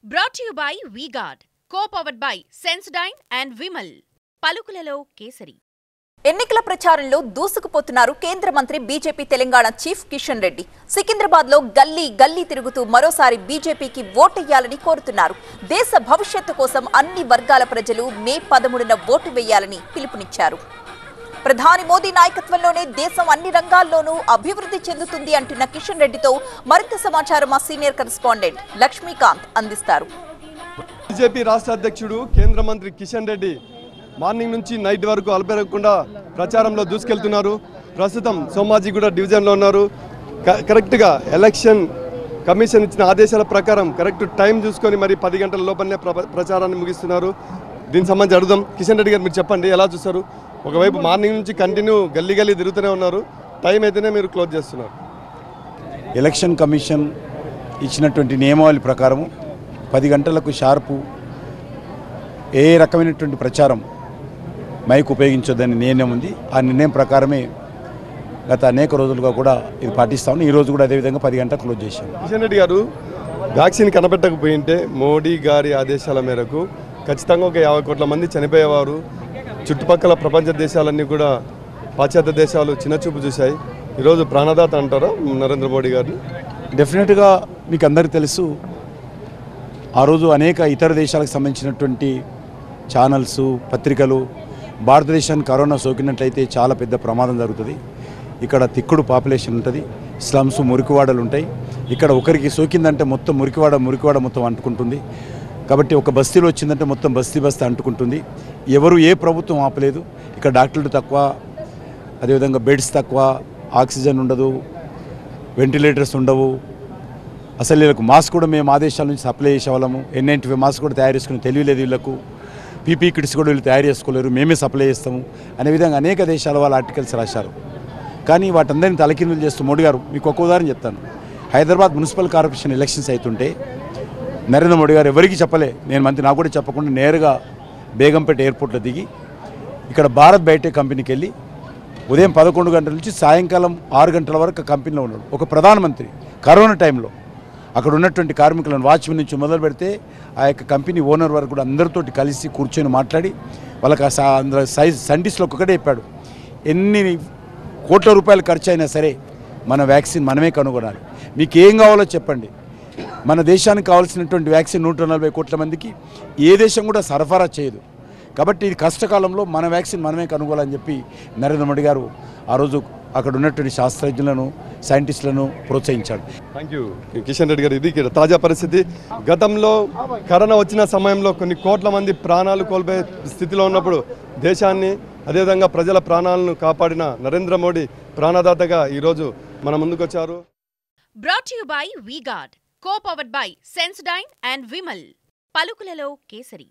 Brought to you by V-Guard, co-powered by Sensodyne and Vimal. పలుకులలో kesari. ఎన్నికల ప్రచారంలో దూసుకుపోతున్నారు కేంద్ర మంత్రి బీజేపీ తెలంగాణ చీఫ్ కిషన్ రెడ్డి. సికింద్రాబాద్ లో గల్లీ గల్లీ తిరుగుతూ మరోసారి బీజేపీకి ఓటెయ్యాలని కోరుతున్నారు. దేశ భవిష్యత్తు కోసం అన్ని వర్గాల ప్రజలు మే 13న ఓటు వేయాలని పిలుపునిచ్చారు. ప్రధాని మోదీ నాయకత్వంలోనే దేశం అన్ని రంగాల్లోనూ అభివృద్ధి చెందుతుంది అంటున్న కిషన్ రెడ్డితో మరింత సమాచారం మా సీనియర్ కరెస్పాండెంట్ లక్ష్మీకాంత్ అందిస్తారు. బీజేపీ రాష్ట్ర అధ్యక్షుడు కేంద్ర మంత్రి కిషన్ రెడ్డి మార్నింగ్ నుంచి నైట్ వరకు అలపెరగకుండా ప్రచారంలో దూసుకెళ్తున్నారు. ప్రస్తుతం సోమాజిగూడ డివిజన్లో ఉన్నారు. కరెక్ట్గా ఎలక్షన్ కమిషన్ ఇచ్చిన ఆదేశాల ప్రకారం కరెక్ట్ టైం చూసుకొని మరి 10 గంటల లోపలనే ప్రచారాన్ని ముగిస్తున్నారు. దీనికి సంబంధించి అడుగుదాం. కిషన్ రెడ్డి గారు, మీరు చెప్పండి, ఎలా చూస్తారు? ఒకవైపు మార్నింగ్ నుంచి కంటిన్యూ గల్లీ గల్లీ తిరుగుతూనే ఉన్నారు, టైం అయితేనే మీరు క్లోజ్ చేస్తున్నారు. ఎలక్షన్ కమిషన్ ఇచ్చినటువంటి నియమావళి ప్రకారం 10 గంటలకు షార్పు ఏ రకమైనటువంటి ప్రచారం మైక్ ఉపయోగించొద్దని నిర్ణయం ఉంది. ఆ నిర్ణయం ప్రకారమే గత అనేక రోజులుగా కూడా ఇది పాటిస్తామని ఈరోజు కూడా అదేవిధంగా 10 గంటలకు క్లోజ్ చేశాం. కిషన్ రెడ్డి గారు, వ్యాక్సిన్ కనబెట్టకపోయింటే మోడీ గారి ఆదేశాల మేరకు ఖచ్చితంగా ఒక 50 కోట్ల మంది చనిపోయేవారు. చుట్టుపక్కల ప్రపంచ దేశాలన్నీ కూడా పాశ్చాత్య దేశాలు చిన్నచూపు చూశాయి. ఈరోజు ప్రాణదాత అంటారా నరేంద్ర మోడీ గారిని? డెఫినెట్గా మీకు అందరికీ తెలుసు, ఆ రోజు అనేక ఇతర దేశాలకు సంబంధించినటువంటి ఛానల్స్, పత్రికలు భారతదేశానికి కరోనా సోకినట్లయితే చాలా పెద్ద ప్రమాదం జరుగుతుంది, ఇక్కడ తిక్కుడు పాపులేషన్ ఉంటుంది, స్లమ్స్ మురికివాడలు ఉంటాయి, ఇక్కడ ఒకరికి సోకిందంటే మొత్తం మురికివాడ మొత్తం అంటుకుంటుంది, కాబట్టి ఒక బస్తీలో వచ్చిందంటే మొత్తం బస్తీ అంటుకుంటుంది. ఎవరు ఏ ప్రభుత్వం ఆపలేదు. ఇక్కడ డాక్టర్లు తక్కువ, అదేవిధంగా బెడ్స్ తక్కువ, ఆక్సిజన్ ఉండదు, వెంటిలేటర్స్ ఉండవు. అసలు వీళ్ళకు మాస్క్ కూడా మేము ఆదేశాల నుంచి సప్లై చేసేవాళ్ళము. N95 మాస్క్ కూడా తయారు చేసుకుని తెలియలేదు వీళ్ళకు. పీపీ కిట్స్ కూడా వీళ్ళు తయారు చేసుకోలేరు, మేమే సప్లై చేస్తాము అనే విధంగా అనేక దేశాల వాళ్ళు ఆర్టికల్స్ రాశారు. కానీ వాటందరినీ తలకిందులు చేస్తూ మోడీ గారు, మీకు ఒక ఉదాహరణ చెప్తాను. హైదరాబాద్ మున్సిపల్ కార్పొరేషన్ ఎలక్షన్స్ అవుతుంటే నరేంద్ర మోడీ గారు ఎవరికి చెప్పలే, నేను మంత్రి నాకు కూడా చెప్పకుండా నేరుగా బేగంపేట ఎయిర్పోర్ట్లో దిగి ఇక్కడ భారత్ బయోటెక్ కంపెనీకి వెళ్ళి ఉదయం 11 గంటల నుంచి సాయంకాలం 6 గంటల వరకు కంపెనీలో ఉన్నాడు. ఒక ప్రధానమంత్రి కరోనా టైంలో అక్కడ ఉన్నటువంటి కార్మికులను వాచ్మెన్ నుంచి మొదలు పెడితే ఆ యొక్క కంపెనీ ఓనర్ వరకు కూడా అందరితోటి కలిసి కూర్చొని మాట్లాడి వాళ్ళకి సైంటిస్టులు ఒక్కటే చెప్పాడు, ఎన్ని కోట్ల రూపాయలు ఖర్చు అయినా సరే మన వ్యాక్సిన్ మనమే కనుగొనాలి, మీకు ఏం కావాలో చెప్పండి. మన దేశానికి కావాల్సినటువంటి వ్యాక్సిన్ 140 కోట్ల మందికి ఏ దేశం కూడా సరఫరా చేయదు, కాబట్టి ఇది కష్టకాలంలో మన వ్యాక్సిన్ మనమే కనుగోలని చెప్పి నరేంద్ర మోడీ గారు ఆ రోజు అక్కడ ఉన్నటువంటి శాస్త్రజ్ఞులను, సైంటిస్టులను ప్రోత్సహించాడు. థ్యాంక్ యూ కిషన్ రెడ్డి గారు. ఇది తాజా పరిస్థితి. గతంలో కరోనా వచ్చిన సమయంలో కొన్ని కోట్ల మంది ప్రాణాలు కోల్పోయే స్థితిలో ఉన్నప్పుడు దేశాన్ని, అదేవిధంగా ప్రజల ప్రాణాలను కాపాడిన నరేంద్ర మోడీ ప్రాణదాతగా ఈరోజు మన ముందుకొచ్చారు. Brought to you by V-Guard, co-powered by Sensodyne and Vimal. పలుకులలో kesari.